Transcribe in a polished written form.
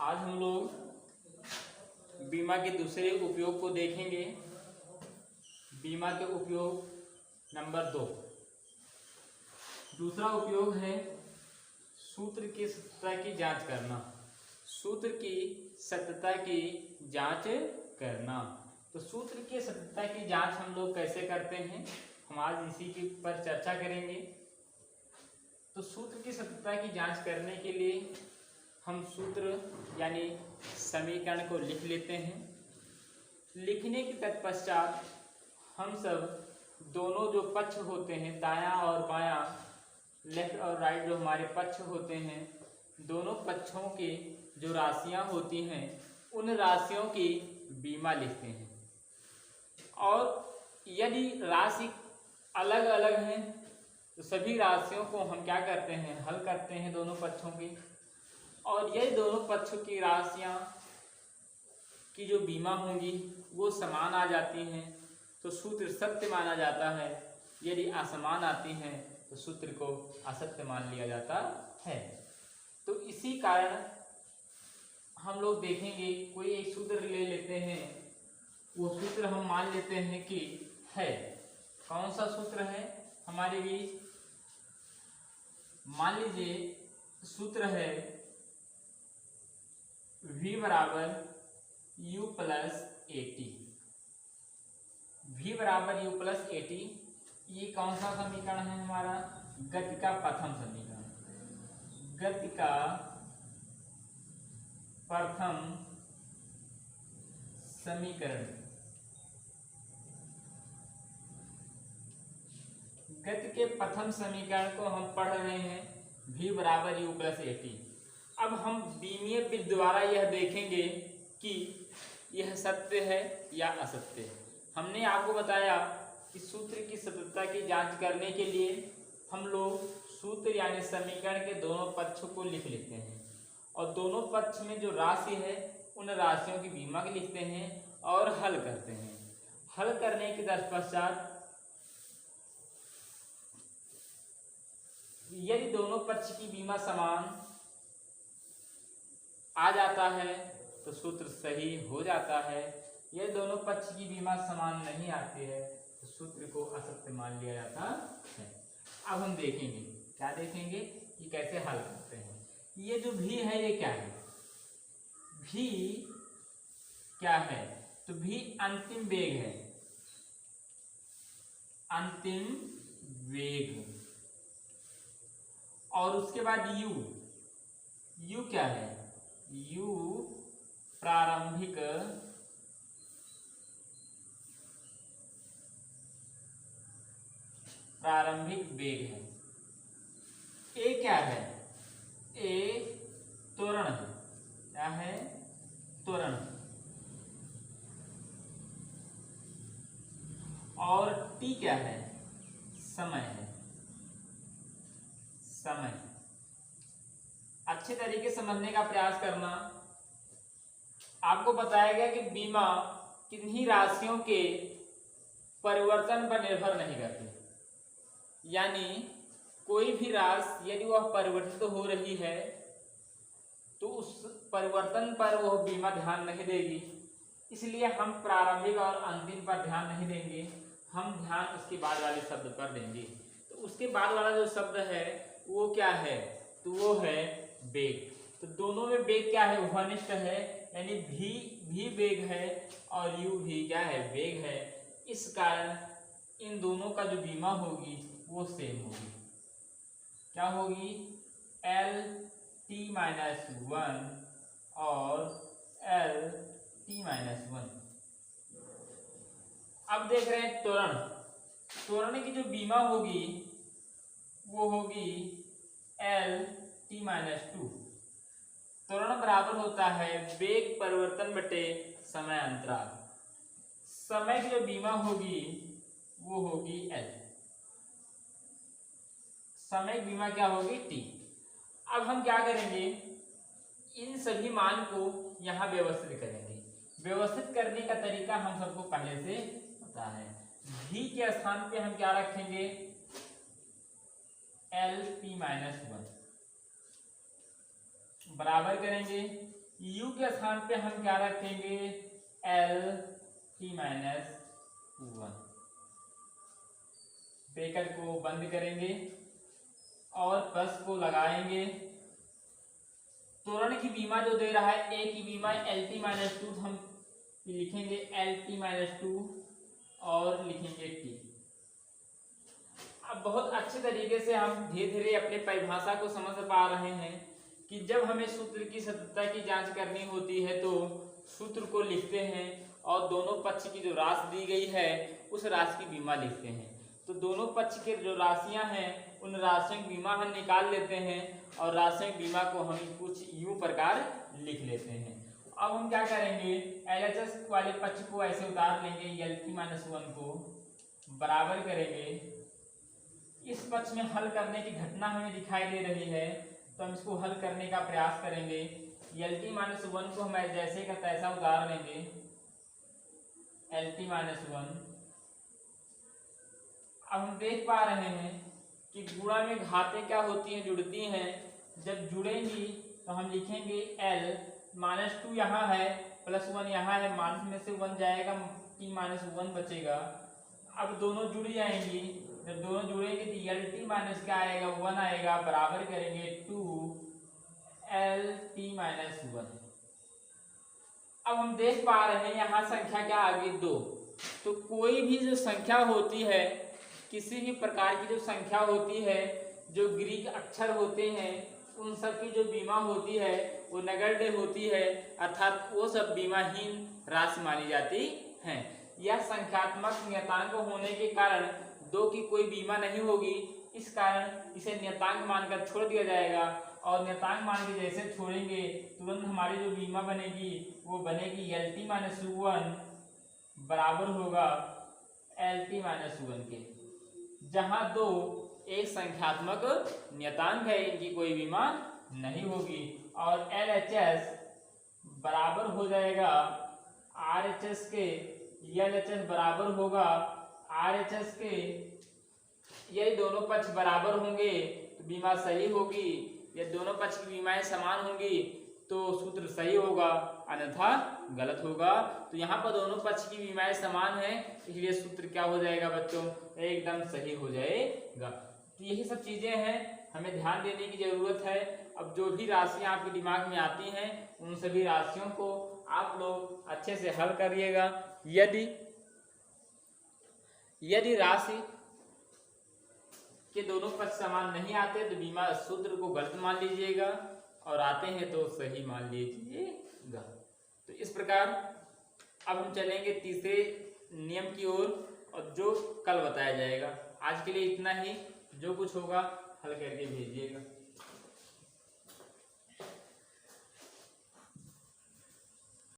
आज हम लोग बीमा के दूसरे उपयोग को देखेंगे। बीमा के उपयोग नंबर 2। दूसरा उपयोग है सूत्र की सत्यता की जांच करना। सूत्र की सत्यता की जांच करना। तो सूत्र की सत्यता की जांच हम लोग कैसे करते हैं, हम आज इसी के पर चर्चा करेंगे। तो सूत्र की सत्यता की जांच करने के लिए हम सूत्र यानी समीकरण को लिख लेते हैं। लिखने के तत्पश्चात हम सब दोनों जो पक्ष होते हैं, दायां और बायां, लेफ्ट और राइट, जो हमारे पक्ष होते हैं, दोनों पक्षों की जो राशियां होती हैं उन राशियों की बीमा लिखते हैं। और यदि राशि अलग अलग हैं तो सभी राशियों को हम क्या करते हैं, हल करते हैं दोनों पक्षों की। और यदि दोनों पक्षों की राशियां की जो बीमा होंगी वो समान आ जाती हैं तो सूत्र सत्य माना जाता है। यदि असमान आती हैं तो सूत्र को असत्य मान लिया जाता है। तो इसी कारण हम लोग देखेंगे, कोई एक सूत्र ले लेते हैं, वो सूत्र हम मान लेते हैं कि है। कौन सा सूत्र है हमारे बीच? मान लीजिए सूत्र है V बराबर U प्लस 80। V बराबर U प्लस 80, ये कौन सा समीकरण है हमारा? गति का प्रथम समीकरण। गति का प्रथम समीकरण। गति के प्रथम समीकरण को हम पढ़ रहे हैं V बराबर U प्लस 80। अब हम बीमीय विधि द्वारा यह देखेंगे कि यह सत्य है या असत्य है। हमने आपको बताया कि सूत्र की सत्यता की जांच करने के लिए हम लोग सूत्र यानी समीकरण के दोनों पक्षों को लिख लेते हैं और दोनों पक्ष में जो राशि है उन राशियों की बीमा लिखते हैं और हल करते हैं। हल करने के तत्पश्चात यदि दोनों पक्ष की बीमा समान आ जाता है तो सूत्र सही हो जाता है। यदि दोनों पक्ष की बीमा समान नहीं आती है तो सूत्र को असत्य मान लिया जाता है। अब हम देखेंगे, क्या देखेंगे कि कैसे हल करते हैं। ये जो भी है ये क्या है? भी क्या है? तो भी अंतिम वेग है। अंतिम वेग। और उसके बाद यू। यू क्या है? यू प्रारंभिक वेग है। ए क्या है? ए त्वरण है। क्या है? त्वरण। और टी क्या है? समय है। समय। अच्छे तरीके से समझने का प्रयास करना। आपको बताया गया कि बीमा किन्हीं राशियों के परिवर्तन पर निर्भर नहीं करती। यानी कोई भी राशि यदि वह परिवर्तित हो रही है तो उस परिवर्तन पर वह बीमा ध्यान नहीं देगी। इसलिए हम प्रारंभिक और अंतिम पर ध्यान नहीं देंगे, हम ध्यान उसके बाद वाले शब्द पर देंगे। तो उसके बाद वाला जो शब्द है वो क्या है? तो वो है वेग। तो दोनों में वेग क्या है? उभयनिष्ठ है, यानी भी वेग है और यू भी क्या है? वेग है। इस कारण इन दोनों का जो बीमा होगी वो सेम होगी। क्या होगी? L-T-1 और L-T-1। अब देख रहे हैं त्वरण। त्वरण की जो बीमा होगी वो होगी L-T-2। त्वरण बराबर होता है वेग परिवर्तन बटे समय अंतराल। समय की जो बीमा होगी वो होगी L। समय बीमा क्या होगी? T। अब हम क्या करेंगे, इन सभी मान को यहाँ व्यवस्थित करेंगे। व्यवस्थित करने का तरीका हम सबको पहले से पता है। V के स्थान पे हम क्या रखेंगे? L-T-1 बराबर करेंगे u के स्थान पे हम क्या रखेंगे, एल टी माइनस 1। ब्रैकेट को बंद करेंगे और प्लस को लगाएंगे। त्वरण की बीमा जो दे रहा है, ए की बीमा एल टी माइनस 2, हम लिखेंगे एल टी माइनस 2 और लिखेंगे टी। अब बहुत अच्छे तरीके से हम धीरे धीरे अपने परिभाषा को समझ पा रहे हैं कि जब हमें सूत्र की सत्यता की जांच करनी होती है तो सूत्र को लिखते हैं और दोनों पक्ष की जो राशि दी गई है उस राशि की बीमा लिखते हैं। तो दोनों पक्ष के जो राशियां हैं उन राशियों की बीमा हम निकाल लेते हैं और राशियों की बीमा को हम कुछ यूं प्रकार लिख लेते हैं। अब हम क्या करेंगे, एलएचएस वाले पक्ष को ऐसे उतार लेंगे, एल टी माइनस 1 को बराबर करेंगे। इस पक्ष में हल करने की घटना हमें दिखाई दे रही है तो हम इसको हल करने का प्रयास करेंगे। एल टी माइनस 1 को हम जैसे का तैसा उतार लेंगे, एल टी माइनस 1। अब हम देख पा रहे हैं कि गुणा में घातें क्या होती हैं, जुड़ती हैं। जब जुड़ेंगी तो हम लिखेंगे एल माइनस 2 यहाँ है, प्लस 1 यहाँ है, माइनस में से 1 जाएगा, टी माइनस 1 बचेगा। अब दोनों जुड़ जाएंगी, जब दोनों जुड़ेंगे तो एल टी माइनस क्या आएगा, 1 आएगा, बराबर करेंगे 2 एल टी माइनस 1। अब हम देख पा रहे हैं यहाँ संख्या क्या आ गई, 2। तो कोई भी जो संख्या होती है, किसी भी प्रकार की जो संख्या होती है, जो ग्रीक अक्षर होते हैं, उन सब की जो बीमा होती है वो नगण्य होती है, अर्थात वो सब बीमाहीन राशि मानी जाती हैं। यह संख्यात्मक नियतांक होने के कारण 2 की कोई बीमा नहीं होगी, इस कारण इसे नियतांक मानकर छोड़ दिया जाएगा और नियतांक मान के जैसे छोड़ेंगे तुरंत हमारी जो बीमा बनेगी वो बनेगी एल टी माइनस 1 बराबर होगा एल टी माइनस 1 के, जहां 2 एक संख्यात्मक नियतांक है, इनकी कोई बीमा नहीं होगी। और एल एच एस बराबर हो जाएगा आर एच एस के, एल एच एस बराबर होगा आर एच एस के। यदि दोनों पक्ष बराबर होंगे तो बीमा सही होगी, यदि दोनों पक्ष की बीमाएं समान होंगी तो सूत्र सही होगा, अन्यथा गलत होगा। तो यहाँ पर दोनों पक्ष की बीमाएं समान है, इसलिए सूत्र क्या हो जाएगा बच्चों, एकदम सही हो जाएगा। तो यही सब चीजें हैं, हमें ध्यान देने की जरूरत है। अब जो भी राशियां आपके दिमाग में आती हैं उन सभी राशियों को आप लोग अच्छे से हल करिएगा। यदि राशि के दोनों पक्ष समान नहीं आते तो बीमा सूत्र को गलत मान लीजिएगा और आते हैं तो सही मान लीजिएगा। तो इस प्रकार अब हम चलेंगे तीसरे नियम की ओर और जो कल बताया जाएगा। आज के लिए इतना ही, जो कुछ होगा हल करके भेजिएगा।